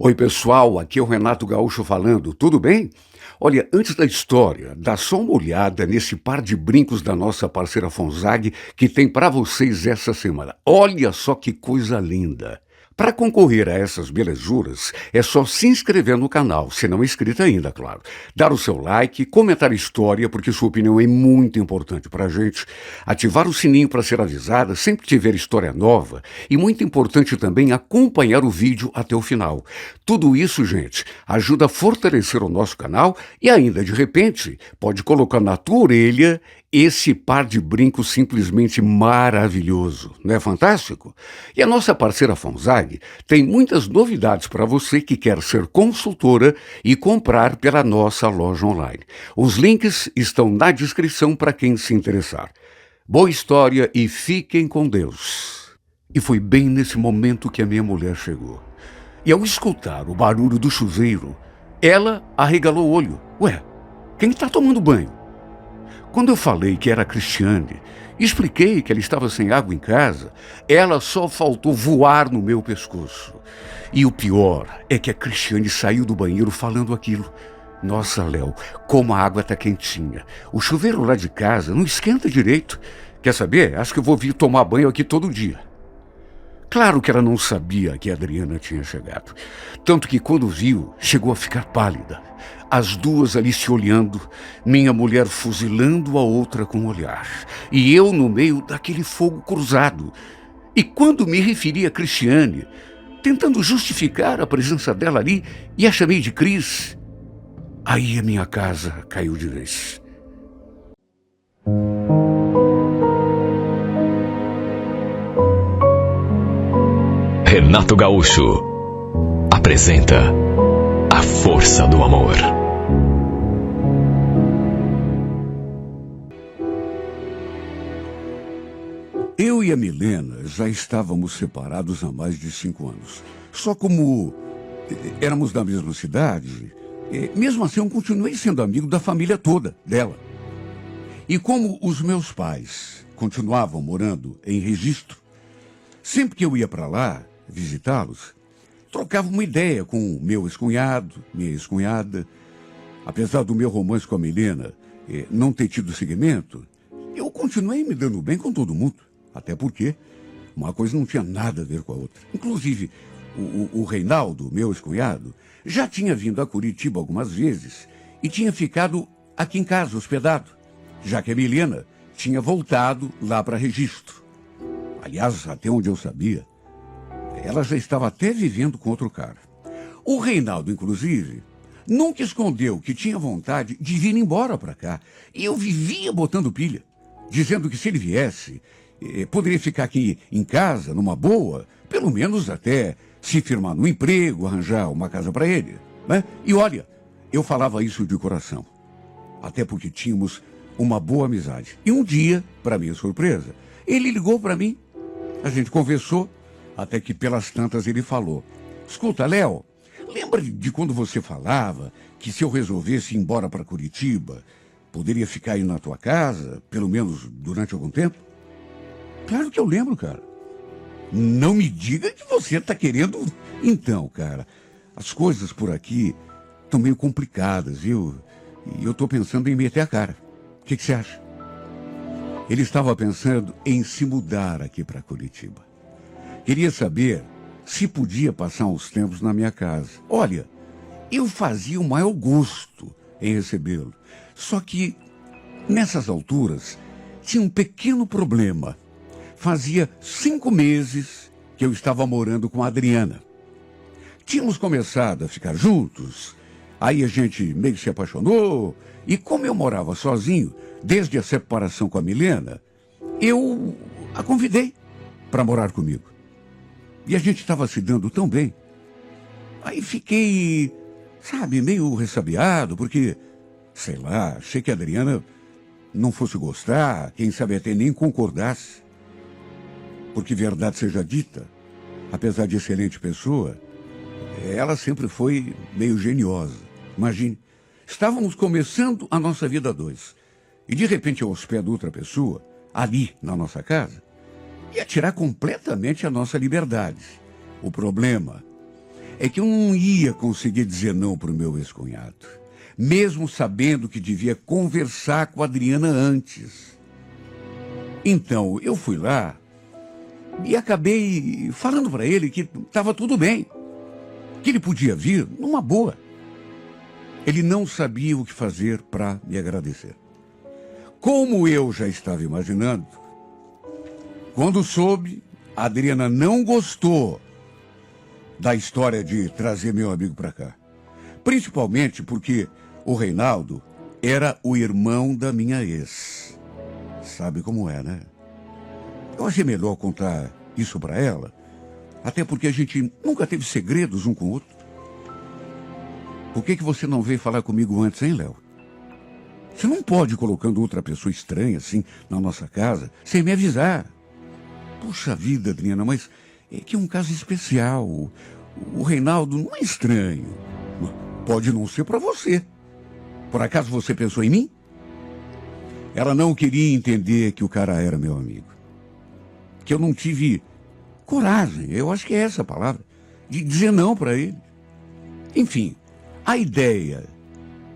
Oi, pessoal, aqui é o Renato Gaúcho falando, tudo bem? Olha, antes da história, dá só uma olhada nesse par de brincos da nossa parceira Fonzag que tem para vocês essa semana. Olha só que coisa linda! Para concorrer a essas belezuras, é só se inscrever no canal, se não é inscrito ainda, claro. Dar o seu like, comentar a história, porque sua opinião é muito importante para a gente. Ativar o sininho para ser avisada sempre que tiver história nova. E muito importante também acompanhar o vídeo até o final. Tudo isso, gente, ajuda a fortalecer o nosso canal e ainda, de repente, pode colocar na tua orelha esse par de brincos simplesmente maravilhoso, não é fantástico? E a nossa parceira Fonzag tem muitas novidades para você que quer ser consultora e comprar pela nossa loja online. Os links estão na descrição para quem se interessar. Boa história e fiquem com Deus. E foi bem nesse momento que a minha mulher chegou. E ao escutar o barulho do chuveiro, ela arregalou o olho. Ué, quem está tomando banho? Quando eu falei que era a Cristiane, expliquei que ela estava sem água em casa, ela só faltou voar no meu pescoço. E o pior é que a Cristiane saiu do banheiro falando aquilo. Nossa, Léo, como a água está quentinha. O chuveiro lá de casa não esquenta direito. Quer saber? Acho que eu vou vir tomar banho aqui todo dia. Claro que ela não sabia que a Adriana tinha chegado. Tanto que quando viu, chegou a ficar pálida. As duas ali se olhando, minha mulher fuzilando a outra com o olhar. E eu no meio daquele fogo cruzado. E quando me referi a Cristiane, tentando justificar a presença dela ali, e a chamei de Cris, aí a minha casa caiu de vez. Renato Gaúcho apresenta A Força do Amor. Eu e a Milena já estávamos separados há mais de 5 anos. Só como éramos da mesma cidade, mesmo assim eu continuei sendo amigo da família toda dela. E como os meus pais continuavam morando em Registro, sempre que eu ia para lá visitá-los, trocava uma ideia com meu ex-cunhado, minha ex-cunhada. Apesar do meu romance com a Milena não ter tido seguimento, eu continuei me dando bem com todo mundo. Até porque uma coisa não tinha nada a ver com a outra. Inclusive, o Reinaldo, meu ex-cunhado, já tinha vindo a Curitiba algumas vezes e tinha ficado aqui em casa, hospedado, já que a Milena tinha voltado lá para Registro. Aliás, até onde eu sabia, ela já estava até vivendo com outro cara. O Reinaldo, inclusive, nunca escondeu que tinha vontade de vir embora para cá. E eu vivia botando pilha, dizendo que se ele viesse, poderia ficar aqui em casa, numa boa, pelo menos até se firmar no emprego, arranjar uma casa para ele, né? E olha, eu falava isso de coração, até porque tínhamos uma boa amizade. E um dia, para minha surpresa, ele ligou para mim, a gente conversou, até que pelas tantas ele falou: escuta, Léo, lembra de quando você falava que se eu resolvesse ir embora para Curitiba, poderia ficar aí na tua casa, pelo menos durante algum tempo? Claro que eu lembro, cara. Não me diga que você está querendo... Então, cara, as coisas por aqui estão meio complicadas, viu? E eu estou pensando em meter a cara. O que você acha? Ele estava pensando em se mudar aqui para Curitiba. Queria saber se podia passar uns tempos na minha casa. Olha, eu fazia o maior gosto em recebê-lo. Só que, nessas alturas, tinha um pequeno problema. Fazia 5 meses que eu estava morando com a Adriana. Tínhamos começado a ficar juntos, aí a gente meio se apaixonou, e como eu morava sozinho, desde a separação com a Milena, eu a convidei para morar comigo. E a gente estava se dando tão bem. Aí fiquei, sabe, meio ressabiado, porque, sei lá, achei que a Adriana não fosse gostar, quem sabe até nem concordasse. Porque, verdade seja dita, apesar de excelente pessoa, ela sempre foi meio geniosa. Imagine, estávamos começando a nossa vida a dois. E de repente eu hospedo outra pessoa, ali na nossa casa, ia tirar completamente a nossa liberdade. O problema é que eu não ia conseguir dizer não para o meu ex-cunhado, mesmo sabendo que devia conversar com a Adriana antes. Então, eu fui lá e acabei falando para ele que estava tudo bem, que ele podia vir numa boa. Ele não sabia o que fazer para me agradecer. Como eu já estava imaginando, quando soube, a Adriana não gostou da história de trazer meu amigo para cá. Principalmente porque o Reinaldo era o irmão da minha ex. Sabe como é, né? Eu achei melhor contar isso para ela, até porque a gente nunca teve segredos um com o outro. Por que você não veio falar comigo antes, hein, Léo? Você não pode ir colocando outra pessoa estranha assim na nossa casa sem me avisar. Puxa vida, Adriana, mas é que é um caso especial. O Reinaldo não é estranho. Pode não ser para você. Por acaso você pensou em mim? Ela não queria entender que o cara era meu amigo. Que eu não tive coragem, eu acho que é essa a palavra, de dizer não para ele. Enfim, a ideia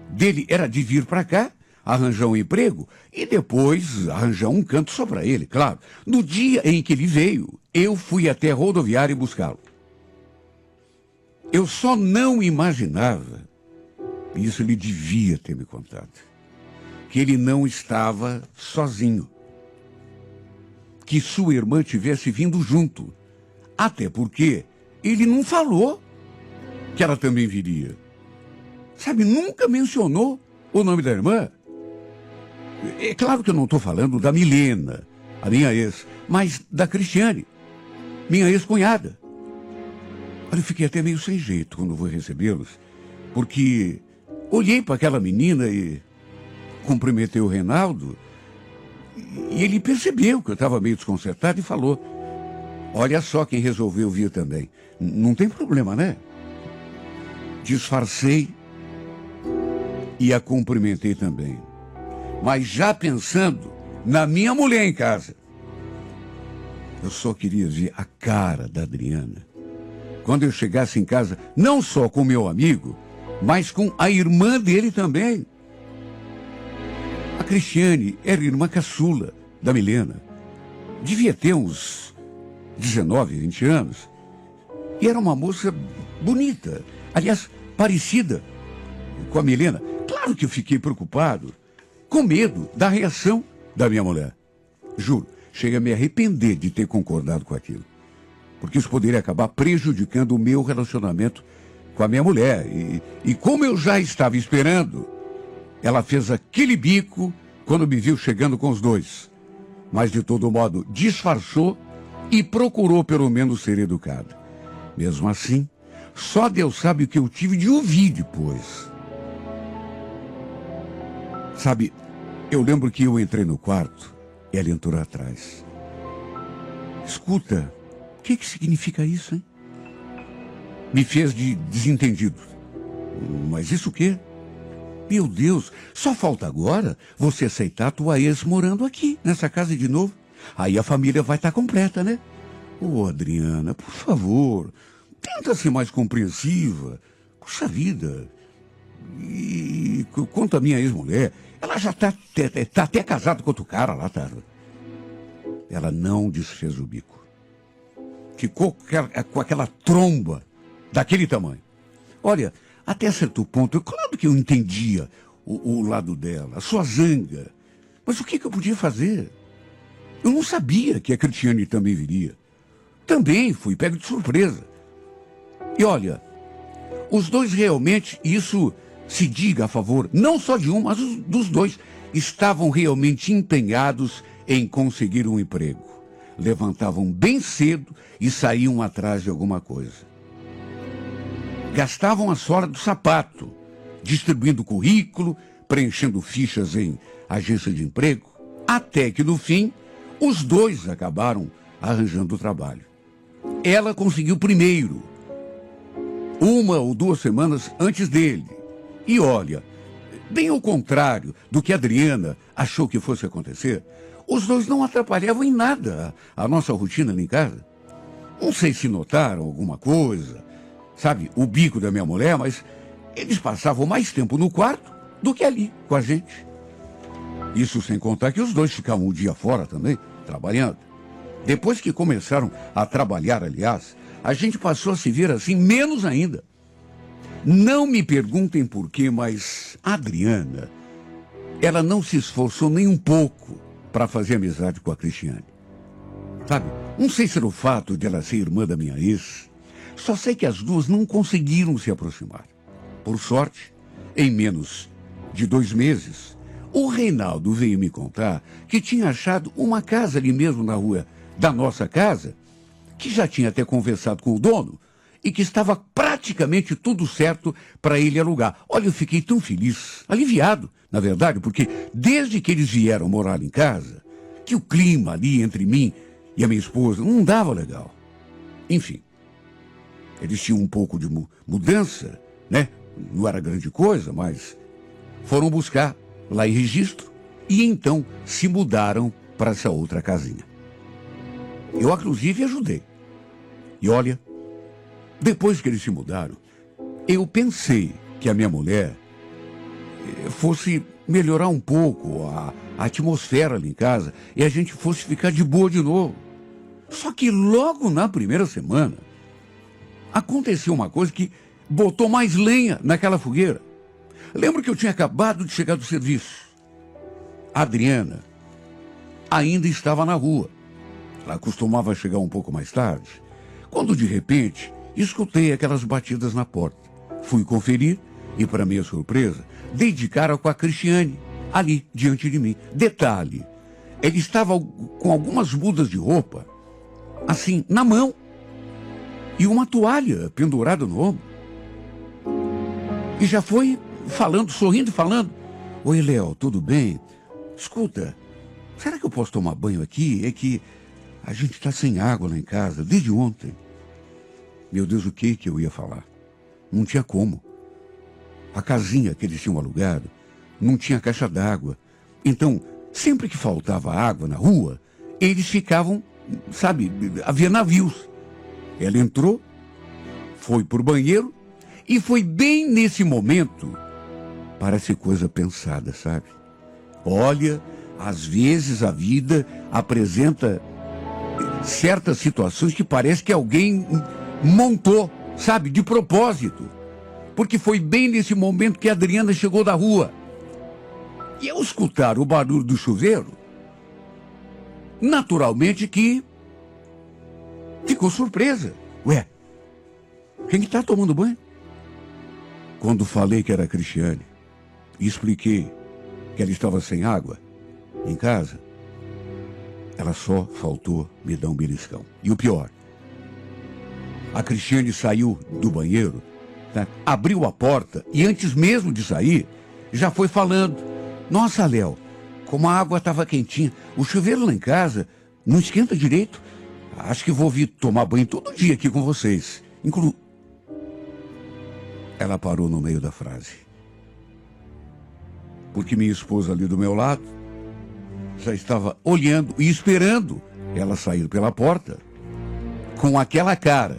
dele era de vir para cá, arranjar um emprego e depois arranjar um canto só para ele, claro. No dia em que ele veio, eu fui até a rodoviária buscá-lo. Eu só não imaginava, e isso ele devia ter me contado, que ele não estava sozinho. Que sua irmã tivesse vindo junto. Até porque ele não falou que ela também viria. Sabe, nunca mencionou o nome da irmã. É claro que eu não estou falando da Milena, a minha ex, mas da Cristiane, minha ex-cunhada. Olha, eu fiquei até meio sem jeito quando vou recebê-los, porque olhei para aquela menina e cumprimentei o Reinaldo, e ele percebeu que eu estava meio desconcertado e falou: olha só quem resolveu vir também. Não tem problema, né? Disfarcei e a cumprimentei também. Mas já pensando na minha mulher em casa. Eu só queria ver a cara da Adriana quando eu chegasse em casa, não só com meu amigo, mas com a irmã dele também. A Cristiane era irmã caçula da Milena. Devia ter uns 19, 20 anos. E era uma moça bonita. Aliás, parecida com a Milena. Claro que eu fiquei preocupado, com medo da reação da minha mulher. Juro, chega a me arrepender de ter concordado com aquilo. Porque isso poderia acabar prejudicando o meu relacionamento com a minha mulher. E como eu já estava esperando, ela fez aquele bico quando me viu chegando com os dois. Mas, de todo modo, disfarçou e procurou, pelo menos, ser educada. Mesmo assim, só Deus sabe o que eu tive de ouvir depois. Sabe, eu lembro que eu entrei no quarto e ela entrou atrás. Escuta, o que significa isso, hein? Me fez de desentendido. Mas isso o quê? Meu Deus, só falta agora você aceitar a tua ex morando aqui, nessa casa de novo. Aí a família vai estar completa, né? Ô, Adriana, por favor, tenta ser mais compreensiva. Puxa vida. E quanto à minha ex-mulher, ela já tá até casada com outro cara lá, tá? Ela não desfez o bico. Ficou com aquela tromba daquele tamanho. Olha, até certo ponto, claro que eu entendia o lado dela, a sua zanga. Mas o que eu podia fazer? Eu não sabia que a Cristiane também viria. Também fui pego de surpresa. E olha, os dois realmente, isso se diga a favor, não só de um, mas dos dois, estavam realmente empenhados em conseguir um emprego. Levantavam bem cedo e saíam atrás de alguma coisa. Gastavam a sola do sapato, distribuindo currículo, preenchendo fichas em agência de emprego, até que, no fim, os dois acabaram arranjando o trabalho. Ela conseguiu primeiro, 1 ou 2 semanas antes dele. E olha, bem ao contrário do que a Adriana achou que fosse acontecer, os dois não atrapalhavam em nada a nossa rotina ali em casa. Não sei se notaram alguma coisa, sabe, o bico da minha mulher, mas eles passavam mais tempo no quarto do que ali, com a gente. Isso sem contar que os dois ficavam um dia fora também, trabalhando. Depois que começaram a trabalhar, aliás, a gente passou a se ver assim menos ainda. Não me perguntem por quê, mas a Adriana, ela não se esforçou nem um pouco para fazer amizade com a Cristiane. Sabe, não sei se era o fato de ela ser irmã da minha ex, só sei que as duas não conseguiram se aproximar. Por sorte, em menos de 2 meses, o Reinaldo veio me contar que tinha achado uma casa ali mesmo na rua da nossa casa, que já tinha até conversado com o dono e que estava praticamente tudo certo para ele alugar. Olha, eu fiquei tão feliz, aliviado, na verdade, porque desde que eles vieram morar em casa, que o clima ali entre mim e a minha esposa não dava legal. Enfim, eles tinham um pouco de mudança, né? Não era grande coisa, mas foram buscar lá em Registro e então se mudaram para essa outra casinha. Eu, inclusive, ajudei. E olha, depois que eles se mudaram, eu pensei que a minha mulher fosse melhorar um pouco a atmosfera ali em casa e a gente fosse ficar de boa de novo. Só que logo na primeira semana, aconteceu uma coisa que botou mais lenha naquela fogueira. Lembro que eu tinha acabado de chegar do serviço. A Adriana ainda estava na rua. Ela costumava chegar um pouco mais tarde, quando de repente escutei aquelas batidas na porta. Fui conferir e, para minha surpresa, dei de cara com a Cristiane, ali diante de mim. Detalhe, ela estava com algumas mudas de roupa, assim, na mão, e uma toalha pendurada no ombro. E já foi falando, sorrindo e falando: "Oi, Léo, tudo bem? Escuta, será que eu posso tomar banho aqui? É que a gente está sem água lá em casa, desde ontem." Meu Deus, o que eu ia falar? Não tinha como. A casinha que eles tinham alugado não tinha caixa d'água. Então, sempre que faltava água na rua, eles ficavam, sabe, havia navios. Ela entrou, foi pro banheiro e foi bem nesse momento. Parece coisa pensada, sabe? Olha, às vezes a vida apresenta certas situações que parece que alguém montou, sabe, de propósito. Porque foi bem nesse momento que a Adriana chegou da rua. E ao escutar o barulho do chuveiro, naturalmente que ficou surpresa. Ué, quem que tá tomando banho? Quando falei que era a Cristiane e expliquei que ela estava sem água em casa, ela só faltou me dar um beliscão. E o pior, a Cristiane saiu do banheiro, tá? Abriu a porta e antes mesmo de sair, já foi falando: "Nossa, Léo, como a água estava quentinha, o chuveiro lá em casa não esquenta direito. Acho que vou vir tomar banho todo dia aqui com vocês." Ela parou no meio da frase, porque minha esposa ali do meu lado já estava olhando e esperando ela sair pela porta, com aquela cara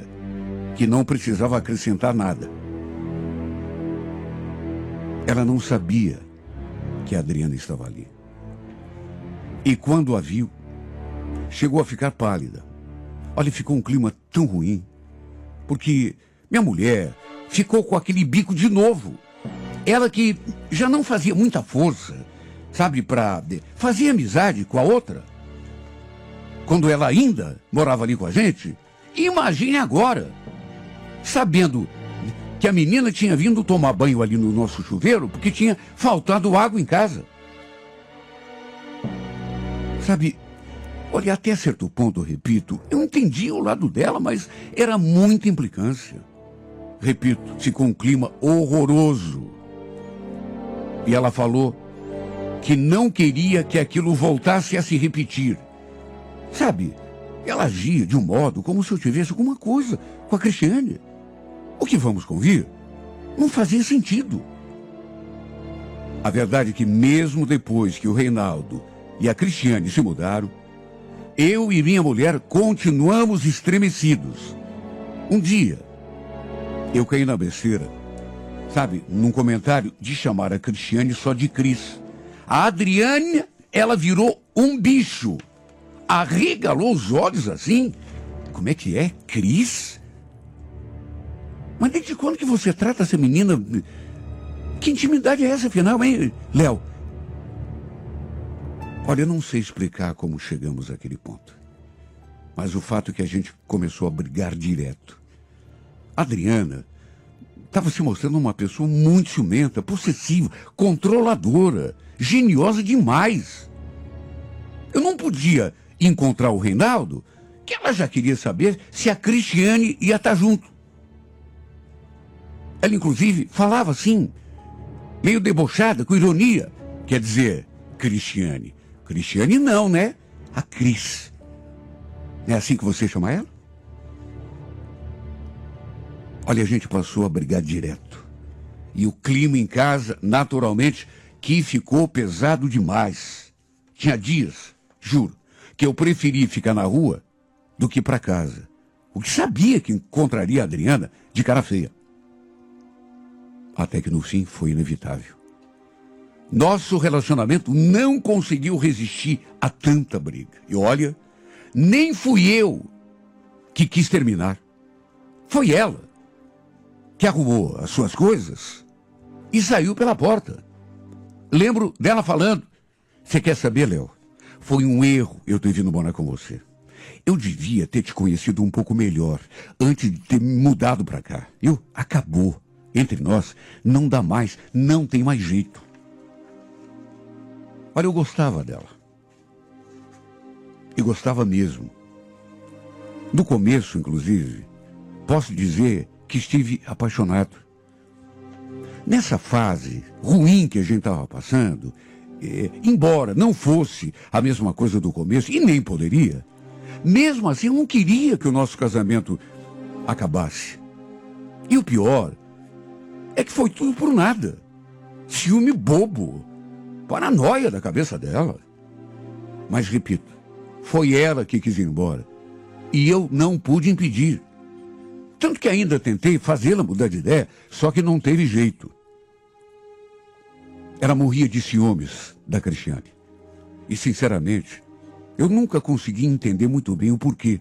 que não precisava acrescentar nada. Ela não sabia que a Adriana estava ali. E quando a viu, chegou a ficar pálida. Olha, ficou um clima tão ruim, porque minha mulher ficou com aquele bico de novo. Ela que já não fazia muita força, sabe, para fazer amizade com a outra, quando ela ainda morava ali com a gente. Imagine agora, sabendo que a menina tinha vindo tomar banho ali no nosso chuveiro porque tinha faltado água em casa. Sabe, olha, até certo ponto, eu repito, eu entendi o lado dela, mas era muita implicância. Repito, ficou um clima horroroso. E ela falou que não queria que aquilo voltasse a se repetir. Sabe, ela agia de um modo como se eu tivesse alguma coisa com a Cristiane. O que vamos convir não fazia sentido. A verdade é que mesmo depois que o Reinaldo e a Cristiane se mudaram, eu e minha mulher continuamos estremecidos. Um dia, eu caí na besteira, sabe, num comentário de chamar a Cristiane só de Cris. A Adriane, ela virou um bicho. Arregalou os olhos assim. Como é que é? Cris? Mas desde quando que você trata essa menina? Que intimidade é essa, afinal, hein, Léo? Olha, eu não sei explicar como chegamos àquele ponto. Mas o fato é que a gente começou a brigar direto. A Adriana estava se mostrando uma pessoa muito ciumenta, possessiva, controladora, geniosa demais. Eu não podia encontrar o Reinaldo, que ela já queria saber se a Cristiane ia estar junto. Ela, inclusive, falava assim, meio debochada, com ironia. Quer dizer, Cristiane. Cristiane não, né? A Cris. É assim que você chama ela? Olha, a gente passou a brigar direto. E o clima em casa, naturalmente, que ficou pesado demais. Tinha dias, juro, que eu preferi ficar na rua do que ir para casa. O que sabia que encontraria a Adriana de cara feia. Até que no fim foi inevitável. Nosso relacionamento não conseguiu resistir a tanta briga. E olha, nem fui eu que quis terminar. Foi ela que arrumou as suas coisas e saiu pela porta. Lembro dela falando, você quer saber, Léo? Foi um erro eu ter vindo morar com você. Eu devia ter te conhecido um pouco melhor antes de ter me mudado para cá. Acabou. Entre nós, não dá mais, não tem mais jeito. Olha, eu gostava dela. E gostava mesmo. No começo, inclusive, posso dizer que estive apaixonado. Nessa fase ruim que a gente estava passando, embora não fosse a mesma coisa do começo, e nem poderia, mesmo assim eu não queria que o nosso casamento acabasse. E o pior é que foi tudo por nada. Ciúme bobo, paranoia da cabeça dela. Mas repito, foi ela que quis ir embora. E eu não pude impedir. Tanto que ainda tentei fazê-la mudar de ideia, só que não teve jeito. Ela morria de ciúmes da Cristiane. E, sinceramente, eu nunca consegui entender muito bem o porquê.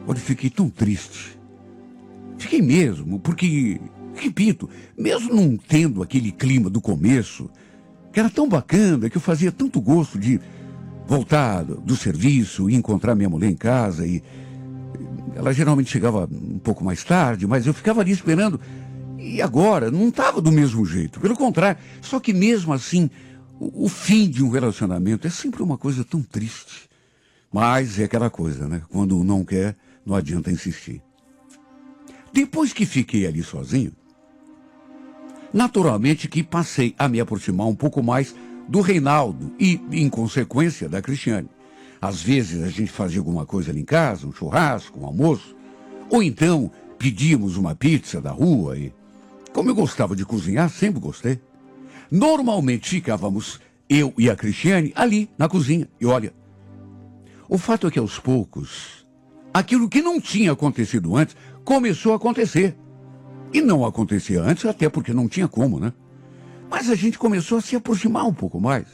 Olha, fiquei tão triste. Fiquei mesmo, porque, repito, mesmo não tendo aquele clima do começo, que era tão bacana, que eu fazia tanto gosto de voltar do serviço e encontrar minha mulher em casa, e ela geralmente chegava um pouco mais tarde, mas eu ficava ali esperando. E agora não estava do mesmo jeito, pelo contrário. Só que mesmo assim, o fim de um relacionamento é sempre uma coisa tão triste. Mas é aquela coisa, né? Quando não quer, não adianta insistir. Depois que fiquei ali sozinho, naturalmente que passei a me aproximar um pouco mais do Reinaldo e, em consequência, da Cristiane. Às vezes a gente fazia alguma coisa ali em casa, um churrasco, um almoço, ou então pedíamos uma pizza da rua e, como eu gostava de cozinhar, sempre gostei, normalmente ficávamos, eu e a Cristiane, ali na cozinha. E olha, o fato é que aos poucos, aquilo que não tinha acontecido antes, começou a acontecer. E não acontecia antes, até porque não tinha como, né? Mas a gente começou a se aproximar um pouco mais.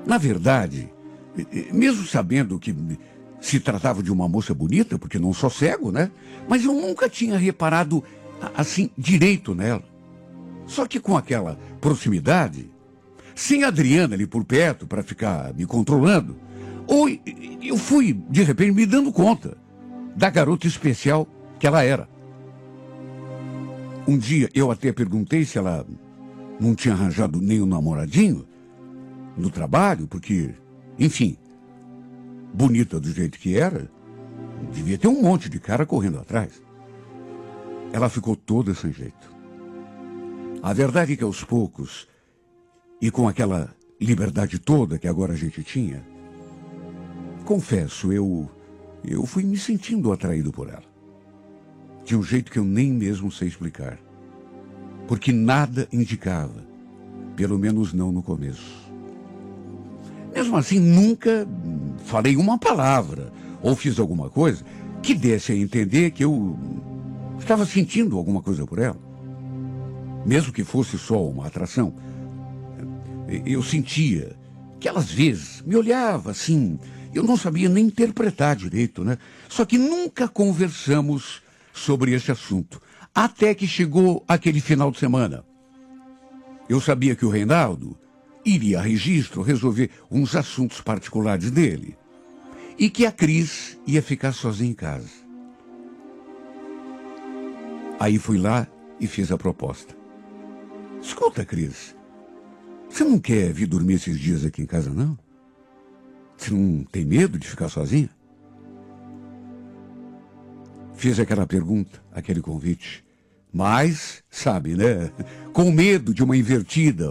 Na verdade, mesmo sabendo que se tratava de uma moça bonita, porque não sou cego, né? Mas eu nunca tinha reparado, assim, direito nela. Só que com aquela proximidade, sem a Adriana ali por perto para ficar me controlando, eu fui, de repente, me dando conta da garota especial que ela era. Um dia eu até perguntei se ela não tinha arranjado nem um namoradinho no trabalho, porque, enfim, bonita do jeito que era, devia ter um monte de cara correndo atrás. Ela ficou toda sem jeito. A verdade é que aos poucos, e com aquela liberdade toda que agora a gente tinha, confesso, eu fui me sentindo atraído por ela. De um jeito que eu nem mesmo sei explicar. Porque nada indicava, pelo menos não no começo. Mesmo assim, nunca falei uma palavra ou fiz alguma coisa que desse a entender que eu estava sentindo alguma coisa por ela. Mesmo que fosse só uma atração, eu sentia que ela às vezes me olhava assim, eu não sabia nem interpretar direito, né? Só que nunca conversamos sobre esse assunto, até que chegou aquele final de semana. Eu sabia que o Reinaldo iria a registro resolver uns assuntos particulares dele e que a Cris ia ficar sozinha em casa. Aí fui lá e fiz a proposta. Escuta, Cris, você não quer vir dormir esses dias aqui em casa, não? Você não tem medo de ficar sozinha? Fiz aquela pergunta, aquele convite. Mas, sabe, né? Com medo de uma invertida,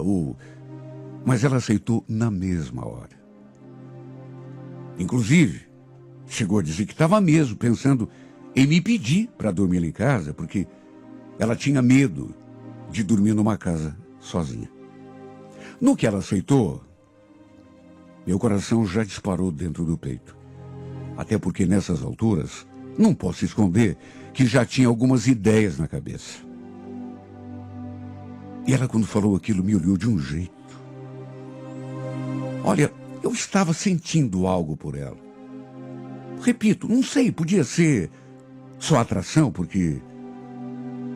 mas ela aceitou na mesma hora. Inclusive, chegou a dizer que estava mesmo pensando em me pedir para dormir lá em casa, porque ela tinha medo de dormir numa casa sozinha. No que ela aceitou, meu coração já disparou dentro do peito. Até porque nessas alturas, não posso esconder que já tinha algumas ideias na cabeça. E ela, quando falou aquilo, me olhou de um jeito. Olha, eu estava sentindo algo por ela. Repito, não sei, podia ser só atração, porque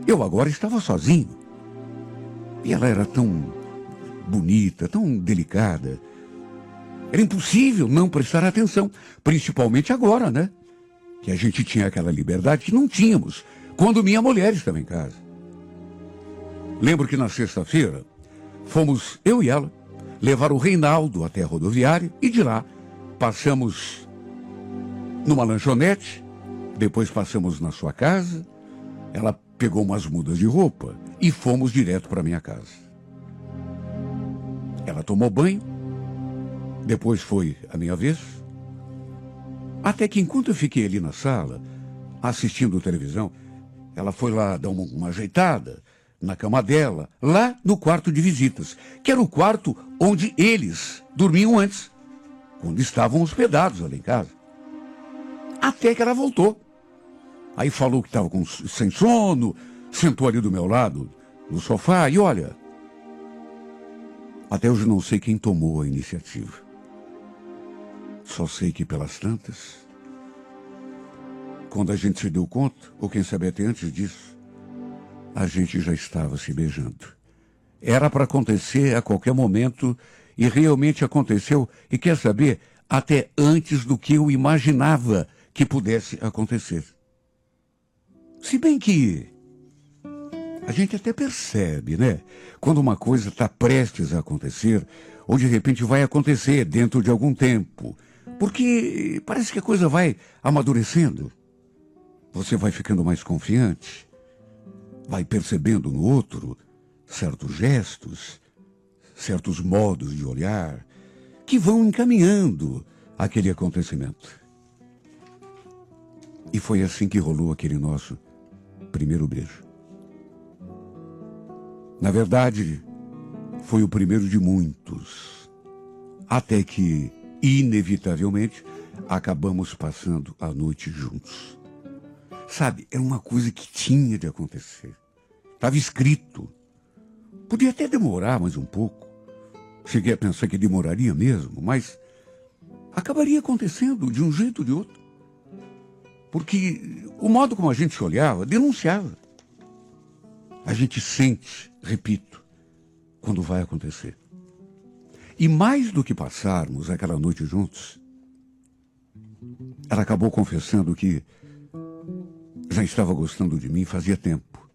eu agora estava sozinho. E ela era tão bonita, tão delicada. Era impossível não prestar atenção, principalmente agora, né? Que a gente tinha aquela liberdade que não tínhamos quando minha mulher estava em casa. Lembro que na sexta-feira fomos, eu e ela, levar o Reinaldo até a rodoviária e de lá passamos numa lanchonete, depois passamos na sua casa, ela pegou umas mudas de roupa e fomos direto para minha casa. Ela tomou banho, depois foi a minha vez, até que enquanto eu fiquei ali na sala, assistindo televisão, ela foi lá dar uma ajeitada na cama dela, lá no quarto de visitas, que era o quarto onde eles dormiam antes, quando estavam hospedados ali em casa. Até que ela voltou. Aí falou que estava sem sono, sentou ali do meu lado, no sofá, e olha, até hoje não sei quem tomou a iniciativa. Só sei que pelas tantas, quando a gente se deu conta, ou quem sabe até antes disso, a gente já estava se beijando. Era para acontecer a qualquer momento, e realmente aconteceu, e quer saber, até antes do que eu imaginava que pudesse acontecer. Se bem que a gente até percebe, né? Quando uma coisa está prestes a acontecer, ou de repente vai acontecer dentro de algum tempo. Porque parece que a coisa vai amadurecendo. Você vai ficando mais confiante, vai percebendo no outro certos gestos, certos modos de olhar, que vão encaminhando aquele acontecimento. E foi assim que rolou aquele nosso primeiro beijo. Na verdade, foi o primeiro de muitos, até que, inevitavelmente, acabamos passando a noite juntos. Sabe, era uma coisa que tinha de acontecer. Estava escrito. Podia até demorar mais um pouco. Cheguei a pensar que demoraria mesmo, mas acabaria acontecendo de um jeito ou de outro. Porque o modo como a gente se olhava denunciava. A gente sente, repito, quando vai acontecer. E mais do que passarmos aquela noite juntos, ela acabou confessando que já estava gostando de mim fazia tempo.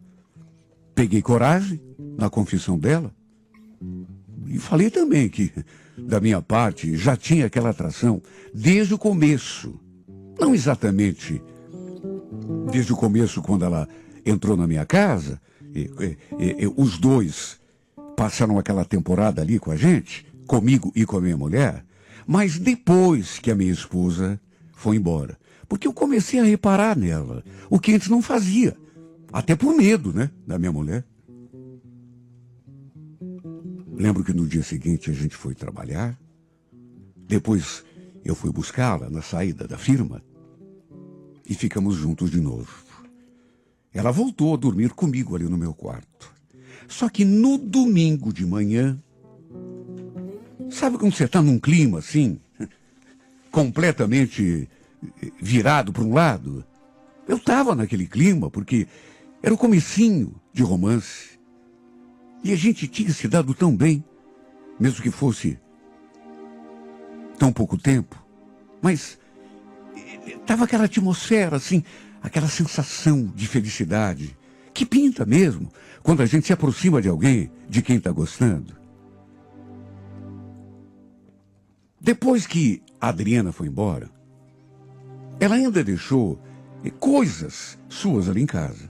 Peguei coragem na confissão dela e falei também que, da minha parte, já tinha aquela atração desde o começo. Não exatamente desde o começo, quando ela entrou na minha casa, os dois passaram aquela temporada ali com a gente, comigo e com a minha mulher, mas depois que a minha esposa foi embora. Porque eu comecei a reparar nela, o que antes não fazia, até por medo, né, da minha mulher. Lembro que no dia seguinte a gente foi trabalhar, depois eu fui buscá-la na saída da firma, e ficamos juntos de novo. Ela voltou a dormir comigo ali no meu quarto. Só que no domingo de manhã, sabe quando você está num clima assim, completamente virado para um lado? Eu estava naquele clima porque era o comecinho de romance. E a gente tinha se dado tão bem, mesmo que fosse tão pouco tempo. Mas estava aquela atmosfera assim, aquela sensação de felicidade, que pinta mesmo quando a gente se aproxima de alguém de quem está gostando. Depois que a Adriana foi embora, ela ainda deixou coisas suas ali em casa.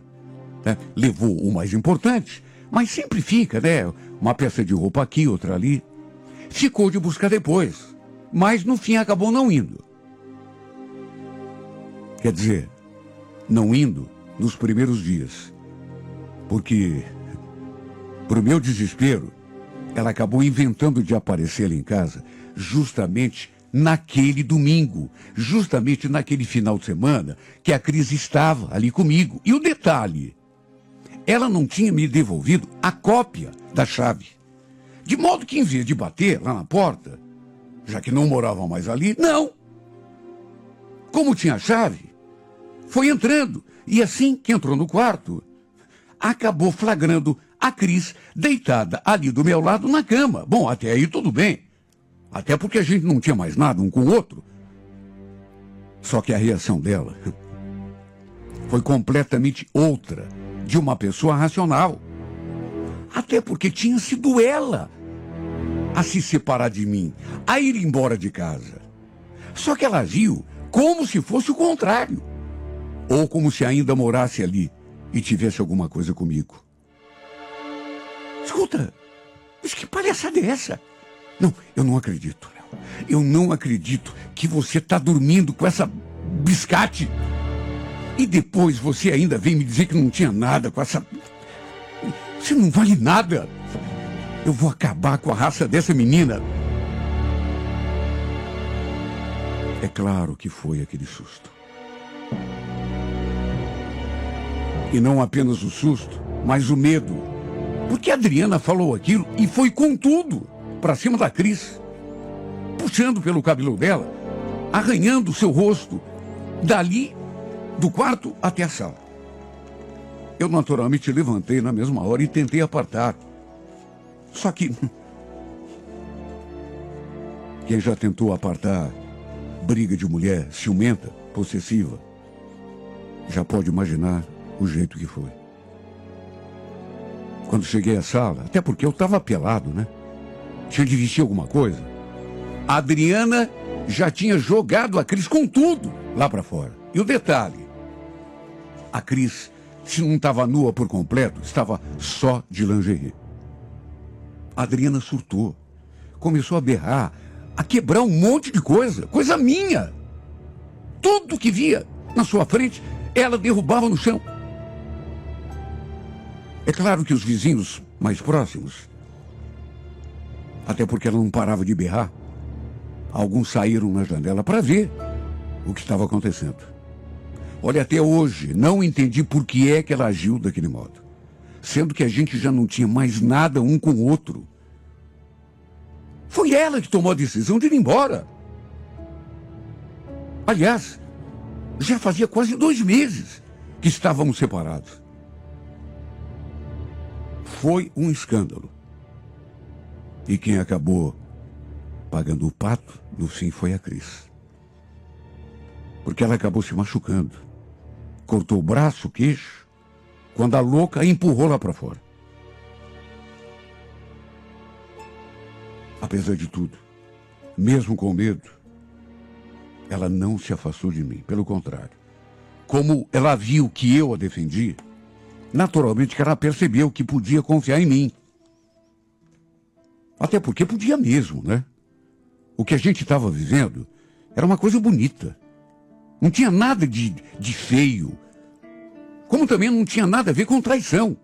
Né? Levou o mais importante, mas sempre fica, né? Uma peça de roupa aqui, outra ali. Ficou de buscar depois, mas no fim acabou não indo. Quer dizer, não indo nos primeiros dias. Porque, pro meu desespero, ela acabou inventando de aparecer ali em casa justamente naquele domingo, justamente naquele final de semana que a Cris estava ali comigo. E o detalhe, ela não tinha me devolvido a cópia da chave. De modo que, em vez de bater lá na porta, já que não morava mais ali, não. Como tinha a chave, foi entrando. E assim que entrou no quarto, acabou flagrando a Cris deitada ali do meu lado na cama. Bom, até aí tudo bem. Até porque a gente não tinha mais nada um com o outro. Só que a reação dela foi completamente outra de uma pessoa racional. Até porque tinha sido ela a se separar de mim, a ir embora de casa. Só que ela agiu como se fosse o contrário. Ou como se ainda morasse ali e tivesse alguma coisa comigo. Escuta, mas que palhaçada é essa? Não, eu não acredito, Léo. Eu não acredito que você está dormindo com essa biscate. E depois você ainda vem me dizer que não tinha nada com essa... Você não vale nada. Eu vou acabar com a raça dessa menina. É claro que foi aquele susto. E não apenas o susto, mas o medo. Porque a Adriana falou aquilo e foi com tudo para cima da Cris, puxando pelo cabelo dela, arranhando o seu rosto, dali do quarto até a sala. Eu naturalmente levantei na mesma hora e tentei apartar. Só que quem já tentou apartar briga de mulher ciumenta, possessiva, já pode imaginar o jeito que foi. Quando cheguei à sala, até porque eu estava pelado, né? Tinha de vestir alguma coisa. A Adriana já tinha jogado a Cris com tudo lá para fora. E o detalhe, a Cris, se não estava nua por completo, estava só de lingerie. A Adriana surtou, começou a berrar, a quebrar um monte de coisa minha. Tudo que via na sua frente, ela derrubava no chão. É claro que os vizinhos mais próximos, até porque ela não parava de berrar, alguns saíram na janela para ver o que estava acontecendo. Olha, até hoje não entendi por que é que ela agiu daquele modo, sendo que a gente já não tinha mais nada um com o outro. Foi ela que tomou a decisão de ir embora. Aliás, já fazia quase 2 meses que estávamos separados. Foi um escândalo. E quem acabou pagando o pato, no fim, foi a Cris. Porque ela acabou se machucando. Cortou o braço, o queixo, quando a louca a empurrou lá para fora. Apesar de tudo, mesmo com medo, ela não se afastou de mim. Pelo contrário. Como ela viu que eu a defendi, naturalmente que ela percebeu que podia confiar em mim. Até porque podia mesmo, né? O que a gente estava vivendo era uma coisa bonita. Não tinha nada de feio. Como também não tinha nada a ver com traição.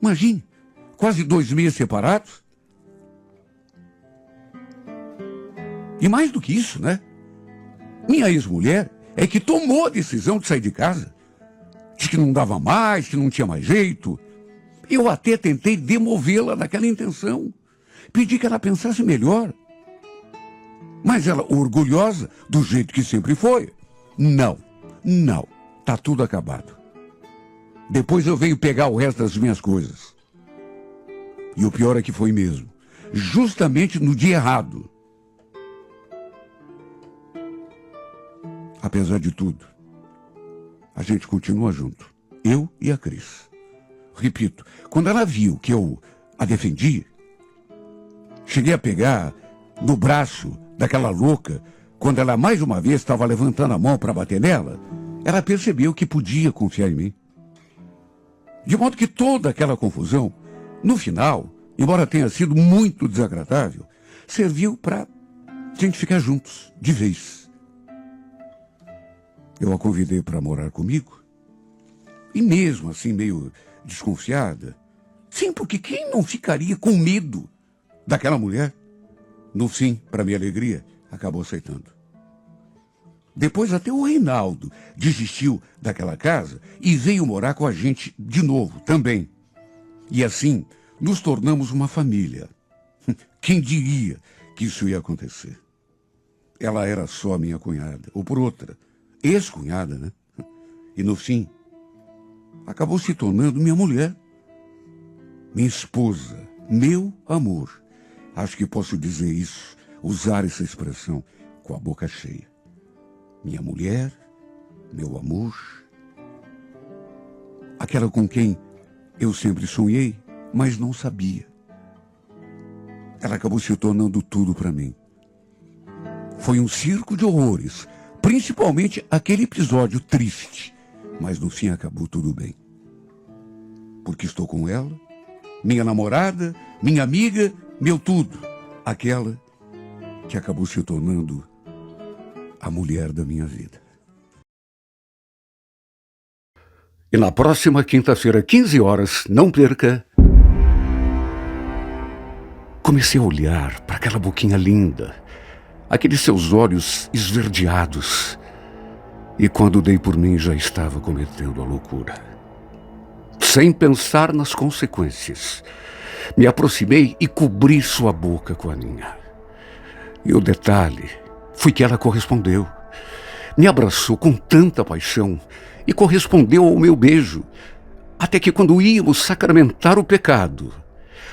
Imagine, quase 2 meses separados. E mais do que isso, né? Minha ex-mulher é que tomou a decisão de sair de casa. Diz que não dava mais, que não tinha mais jeito. Eu até tentei demovê-la naquela intenção. Pedi que ela pensasse melhor. Mas ela, orgulhosa, do jeito que sempre foi, não, tá tudo acabado. Depois eu venho pegar o resto das minhas coisas. E o pior é que foi mesmo, justamente no dia errado. Apesar de tudo, a gente continua junto, eu e a Cris. Repito, quando ela viu que eu a defendi, cheguei a pegar no braço daquela louca, quando ela mais uma vez estava levantando a mão para bater nela, ela percebeu que podia confiar em mim. De modo que toda aquela confusão, no final, embora tenha sido muito desagradável, serviu para a gente ficar juntos, de vez. Eu a convidei para morar comigo, e mesmo assim meio desconfiada, sim, porque quem não ficaria com medo daquela mulher? No fim, para minha alegria, acabou aceitando. Depois até o Reinaldo desistiu daquela casa e veio morar com a gente de novo também. E assim, nos tornamos uma família. Quem diria que isso ia acontecer? Ela era só minha cunhada, ou por outra, ex-cunhada, né? E no fim, acabou se tornando minha mulher, minha esposa, meu amor. Acho que posso dizer isso, usar essa expressão com a boca cheia. Minha mulher, meu amor, aquela com quem eu sempre sonhei, mas não sabia. Ela acabou se tornando tudo para mim. Foi um circo de horrores, principalmente aquele episódio triste, mas no fim acabou tudo bem. Porque estou com ela, minha namorada, minha amiga, meu tudo, aquela que acabou se tornando a mulher da minha vida. E na próxima quinta-feira, 15 horas, não perca. Comecei a olhar para aquela boquinha linda, aqueles seus olhos esverdeados, e quando dei por mim já estava cometendo a loucura. Sem pensar nas consequências, me aproximei e cobri sua boca com a minha. E o detalhe foi que ela correspondeu. Me abraçou com tanta paixão e correspondeu ao meu beijo. Até que quando íamos sacramentar o pecado,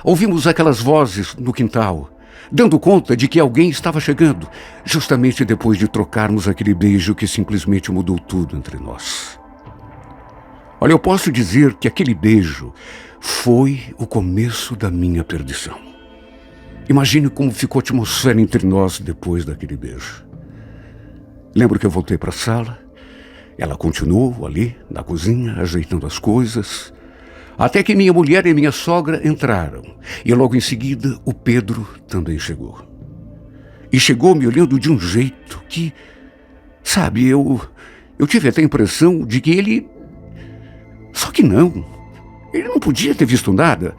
ouvimos aquelas vozes no quintal, dando conta de que alguém estava chegando, justamente depois de trocarmos aquele beijo que simplesmente mudou tudo entre nós. Olha, eu posso dizer que aquele beijo foi o começo da minha perdição. Imagine como ficou a atmosfera entre nós depois daquele beijo. Lembro que eu voltei para a sala, ela continuou ali na cozinha, ajeitando as coisas, até que minha mulher e minha sogra entraram, e logo em seguida o Pedro também chegou. E chegou me olhando de um jeito que, sabe, eu tive até a impressão de que ele... Só que não, ele não podia ter visto nada,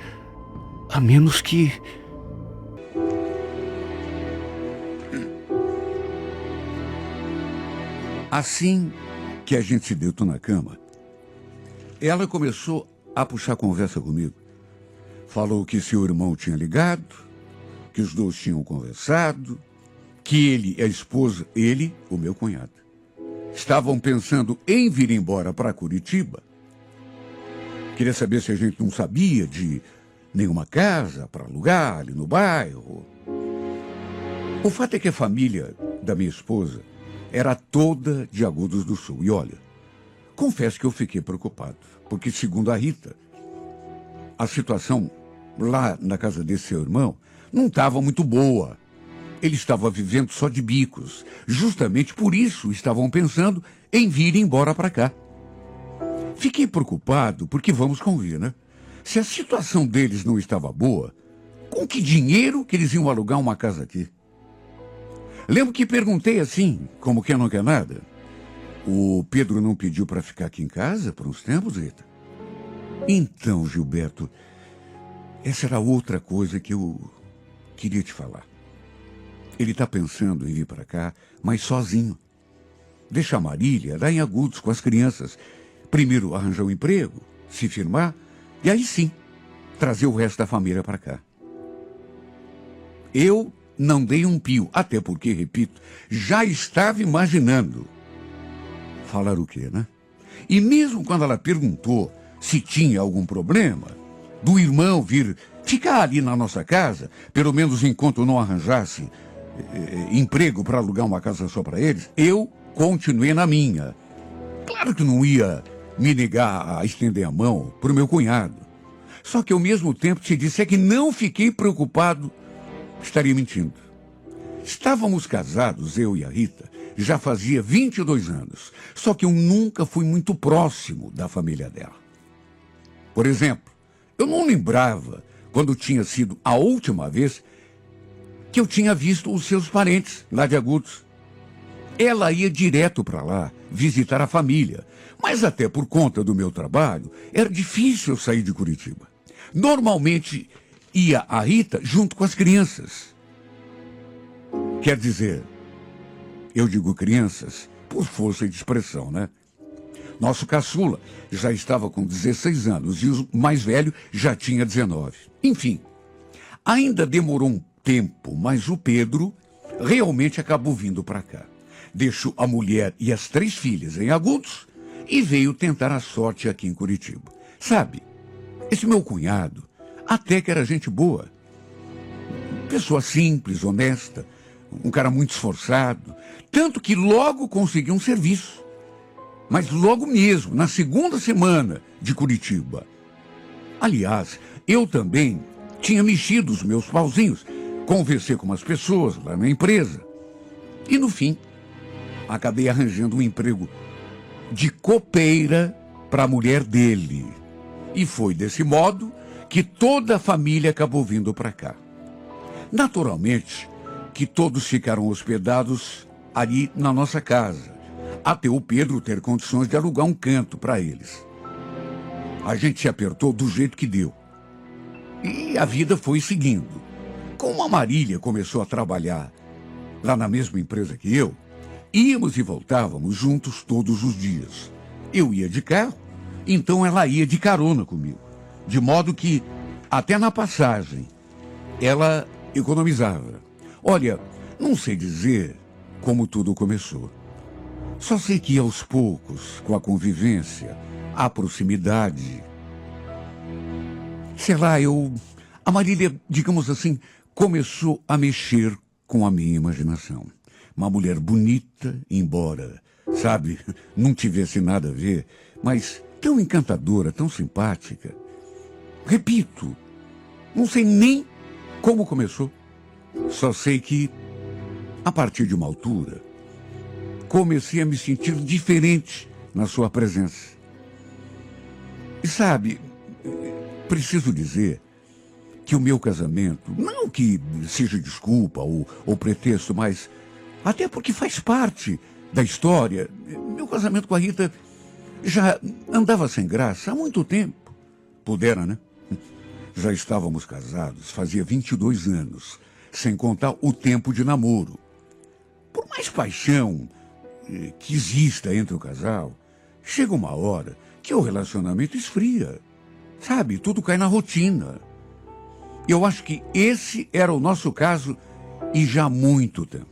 a menos que... Assim que a gente se deitou na cama, ela começou a puxar conversa comigo. Falou que seu irmão tinha ligado, que os dois tinham conversado, que ele e a esposa, ele, o meu cunhado, estavam pensando em vir embora para Curitiba. Queria saber se a gente não sabia de nenhuma casa para alugar ali no bairro. O fato é que a família da minha esposa era toda de Agudos do Sul. E olha, confesso que eu fiquei preocupado, porque segundo a Rita, a situação lá na casa desse seu irmão não estava muito boa. Ele estava vivendo só de bicos. Justamente por isso estavam pensando em vir embora para cá. Fiquei preocupado porque, vamos convir, né? Se a situação deles não estava boa, com que dinheiro que eles iam alugar uma casa aqui? Lembro que perguntei assim, como quem não quer nada. O Pedro não pediu para ficar aqui em casa por uns tempos, Rita? Então, Gilberto, essa era outra coisa que eu queria te falar. Ele está pensando em vir para cá, mas sozinho. deixar Marília lá em Agudos com as crianças. Primeiro arranjar um emprego, se firmar, e aí sim, trazer o resto da família para cá. Eu não dei um pio, até porque, repito, já estava imaginando. Falar o quê, né? E mesmo quando ela perguntou se tinha algum problema, do irmão vir ficar ali na nossa casa, pelo menos enquanto não arranjasse emprego para alugar uma casa só para eles, eu continuei na minha. Claro que não ia me negar a estender a mão para o meu cunhado. Só que ao mesmo tempo, se disser que não fiquei preocupado, estaria mentindo. Estávamos casados, eu e a Rita, já fazia 22 anos. Só que eu nunca fui muito próximo da família dela. Por exemplo, eu não lembrava quando tinha sido a última vez que eu tinha visto os seus parentes lá de Agudos. Ela ia direto para lá visitar a família, mas até por conta do meu trabalho, era difícil eu sair de Curitiba. Normalmente ia a Rita junto com as crianças. Quer dizer, eu digo crianças por força de expressão, né? Nosso caçula já estava com 16 anos e o mais velho já tinha 19. Enfim, ainda demorou um tempo, mas o Pedro realmente acabou vindo para cá. Deixou a mulher e as 3 filhas em Agudos e veio tentar a sorte aqui em Curitiba. Sabe, esse meu cunhado até que era gente boa. Pessoa simples, honesta, um cara muito esforçado, tanto que logo conseguiu um serviço. Mas logo mesmo, na segunda semana de Curitiba. Aliás, eu também tinha mexido os meus pauzinhos, conversei com umas pessoas lá na empresa. E no fim, acabei arranjando um emprego de copeira para a mulher dele. E foi desse modo que toda a família acabou vindo para cá. Naturalmente, que todos ficaram hospedados ali na nossa casa, até o Pedro ter condições de alugar um canto para eles. A gente se apertou do jeito que deu. E a vida foi seguindo. Como a Marília começou a trabalhar lá na mesma empresa que eu, íamos e voltávamos juntos todos os dias. Eu ia de carro, então ela ia de carona comigo. De modo que, até na passagem, ela economizava. Olha, não sei dizer como tudo começou. Só sei que aos poucos, com a convivência, a proximidade, sei lá, a Marília, digamos assim, começou a mexer com a minha imaginação. Uma mulher bonita, embora, sabe, não tivesse nada a ver, mas tão encantadora, tão simpática. Repito, não sei nem como começou. Só sei que, a partir de uma altura, comecei a me sentir diferente na sua presença. E sabe, preciso dizer que o meu casamento, não que seja desculpa ou pretexto, mas até porque faz parte da história, meu casamento com a Rita já andava sem graça há muito tempo. Pudera, né? Já estávamos casados, fazia 22 anos, sem contar o tempo de namoro. Por mais paixão que exista entre o casal, chega uma hora que o relacionamento esfria. Sabe, tudo cai na rotina. Eu acho que esse era o nosso caso e já há muito tempo.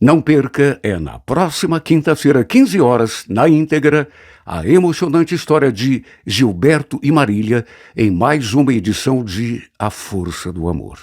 Não perca, é na próxima quinta-feira, 15 horas, na íntegra, a emocionante história de Gilberto e Marília em mais uma edição de A Força do Amor.